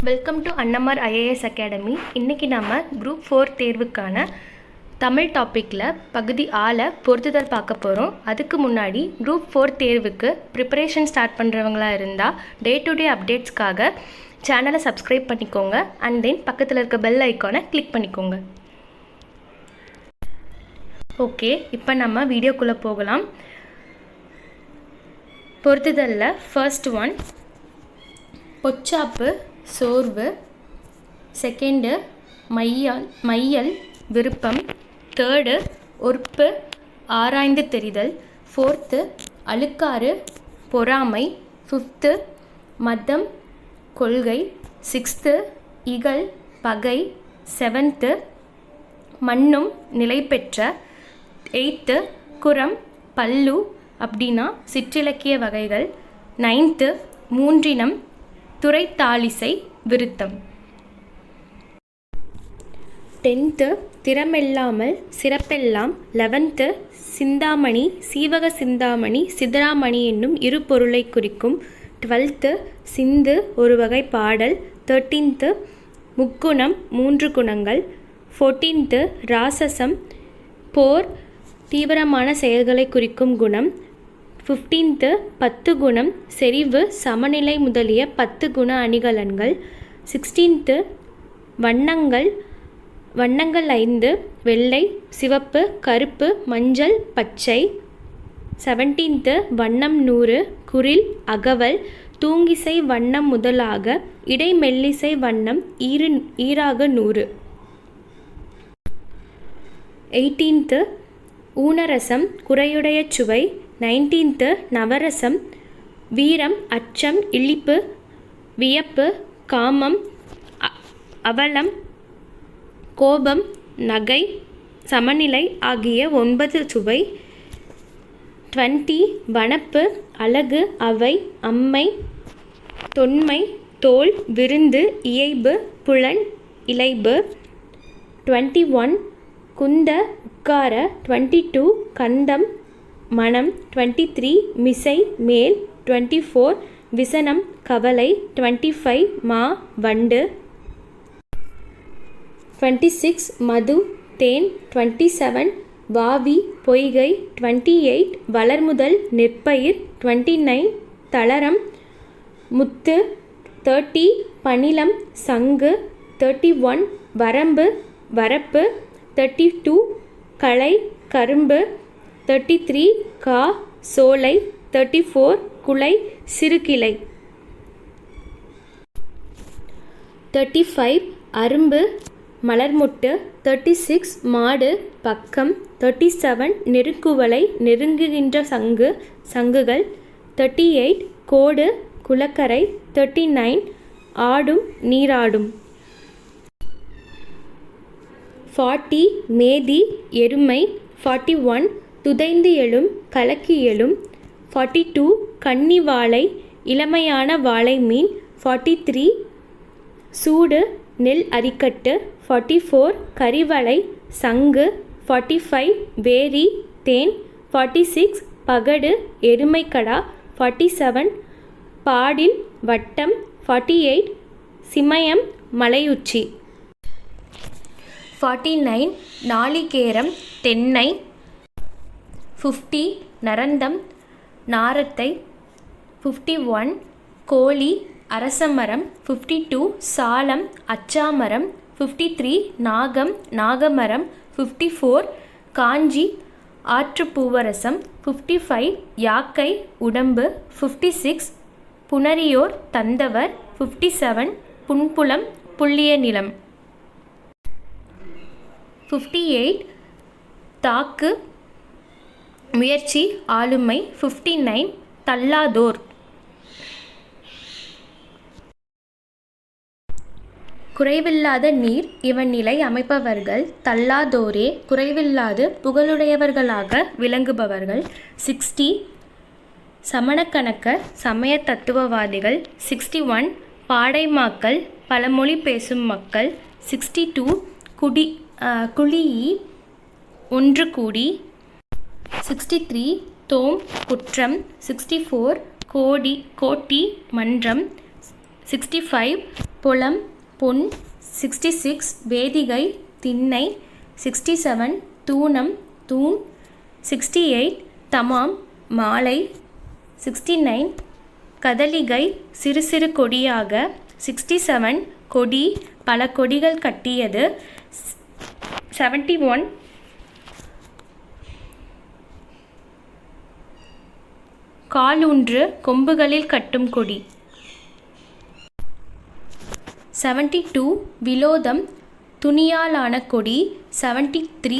Welcome to Annamar IAS academy. இன்றைக்கி நம்ம group 4 தேர்வுக்கான தமிழ் டாப்பிக்கில் பகுதி ஆல பொருத்துதல் பார்க்க போகிறோம். அதுக்கு முன்னாடி குரூப் 4 தேர்வுக்கு ப்ரிப்பரேஷன் ஸ்டார்ட் பண்ணுறவங்களா இருந்தால் டே டு டே அப்டேட்ஸ்க்காக சேனலை சப்ஸ்கிரைப் பண்ணிக்கோங்க. அண்ட் தென் பக்கத்தில் இருக்க பெல் ஐக்கானை கிளிக் பண்ணிக்கோங்க. ஓகே, இப்போ நம்ம வீடியோக்குள்ளே போகலாம். பொருத்துதலில் ஃபர்ஸ்ட் ஒன் பொச்சாப்பு சோர்வு, செகண்டு மையல் விருப்பம், தேர்டு ஒற்பு ஆராய்ந்து தெரிதல், ஃபோர்த்து அழுக்காறு பொறாமை, ஃபிஃப்த்து மதம் கொள்கை, சிக்ஸ்த்து இகல் பகை, செவன்த்து மண்ணும் நிலை பெற்ற, எயித்து குரம் பல்லு அப்படின்னா சிற்றிலக்கிய வகைகள், நைன்த்து மூன்றினம் துறைத்தாளிசை விருத்தம், டென்த்து திறமெல்லாமல் சிறப்பெல்லாம், லெவன்த்து சிந்தாமணி சீவக சிந்தாமணி சிதறாமணி என்னும் இரு பொருளை குறிக்கும், டுவெல்த்து சிந்து ஒரு வகை பாடல், 13th முக்குணம் மூன்று குணங்கள், 14th ராசசம் போர் தீவிரமான செயல்களை குறிக்கும் குணம், 15th 10 குணம் செறிவு சமநிலை முதலிய 10 குண அணிகலன்கள், 16th வண்ணங்கள் 5 வெள்ளை சிவப்பு கருப்பு மஞ்சள் பச்சை, 17th வண்ணம் 100 குறில் அகவல் தூங்கிசை வண்ணம் முதலாக இடைமெல்லிசை வண்ணம் ஈராக 100, 18th ஊனரசம் குறையுடைய சுவை, 19th நவரசம் வீரம் அச்சம் இழிப்பு வியப்பு காமம் அவலம் கோபம் நகை சமநிலை ஆகிய 9 சுவை, 20 வனப்பு அழகு அவை அம்மை தொன்மை தோல் விருந்து இயைபு புலன் இலைபு, 21 குந்த உட்கார, 22 கந்தம் மனம், 23 மிசை மேல், 24 விசனம் கவலை, 25 மா வண்டு, 26 மது தேன், 27 வாவி பொய்கை, 28 வளர்முதல் நெற்பயிர், 29 தளரம் முத்து, 30 பணிலம் சங்கு, 31 வரம்பு வரப்பு, 32 களை கரும்பு, 33 கா சோலை, 34 குலை சிறுகிளை, 35 அரும்பு மலர்மொட்டு, 36 மாடு பக்கம், 37 நெருக்குவலை நெருங்குகின்ற சங்குகள், 38 கோடு குளக்கரை, 39 ஆடும் நீராடும், 40 மேதி எருமை, 41 துதைந்து எழும் கலக்கி எழும், 42 கன்னி வாழை இளமையான வாழை மீன், 43 சூடு நெல் அரிக்கட்டு, 44 கரிவளை சங்கு, 45 வேரி தேன், 46 பகடு எருமைக்கடா, 47 பாடில் வட்டம், 48 சிமயம் மலையுச்சி, 49 நாளிகேரம் தென்னை, 50 நரந்தம் நாரத்தை, 51 கோழி அரசமரம், 52 சாலம் அச்சாமரம், 53 நாகம் நாகமரம், 54 காஞ்சி ஆற்றுப்பூவரசம், 55 யாக்கை உடம்பு, 56 புணரியோர் தந்தவர், 57 புன்புலம் புள்ளிய நிலம், 58 தாக்கு முயற்சி ஆளுமை, 59 தள்ளாதோர். குறைவில்லாத நீர் இவன் நிலை அமைப்பவர்கள் தள்ளாதோரே குறைவில்லாது புகழுடையவர்களாக விளங்குபவர்கள். 60 சமணக்கணக்க சமய தத்துவவாதிகள், 61 பாடைமாக்கள் பழமொழி பேசும் மக்கள், 62 குழியி ஒன்று கூடி, 63 தோம் குற்றம், 64 கோட்டி மன்றம், 65 பொலம் பொன் 66 வேதிகை திண்ணை 67 தூணம் தூண் 68 தமாம் மாலை 69 கதலிகை சிறு சிறு கொடியாக 67 கொடி பல கொடிகள் கட்டியது 71 காலூன்று கொம்புகளில் கட்டும் கொடி 72 விலோதம் துணியாலான கொடி 73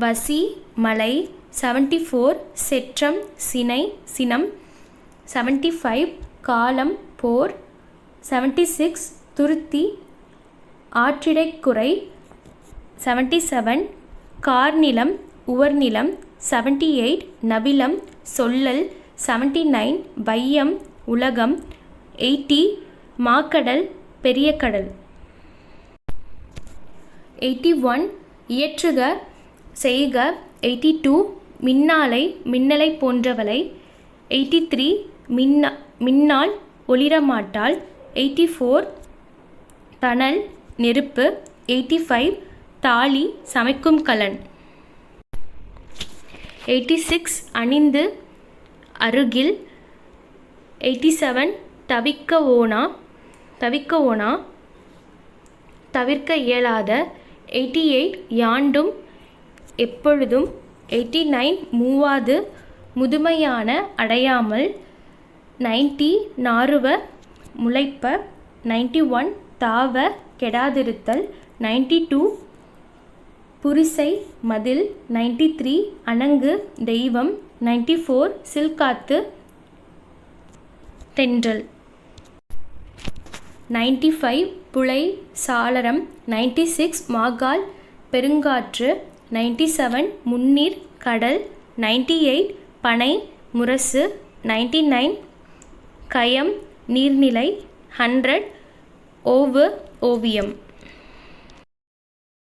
வசி மலை 74 செற்றம் சினை சினம் 75 காலம் போர் 76 துருத்தி ஆற்றிடைக்குறை 77 கார்நிலம் உவர்நிலம் 78 நபிலம் சொல்லல் 79 வையம் உலகம் 80 மாக்கடல் பெரிய கடல் 81 இயற்றுக செய்க 82 மின்னாலை மின்னலை போன்றவளை 83 மின்னாள் ஒளிரமாட்டாள் 84 தணல் நெருப்பு 85 தாலி சமைக்கும் கலன் 86 அணிந்து அருகில் 87 தவிக்க ஓனா தவிர்க்க இயலாத 88 யாண்டும் எப்பொழுதும் 89 மூவாது முதுமையான அடையாமல் 90 நாறுவ முளைப்ப 91 தாவ கெடாதிருத்தல் 92 புரிசை மதில் 93 அணங்கு தெய்வம் 94 சில்காத்து தென்றல் 95 புலை சாளரம் 96 மாகால் பெருங்காற்று 97 முன்னீர் கடல் 98 பனை முரசு 99 கயம் நீர்நிலை 100 ஓவு ஓவியம்.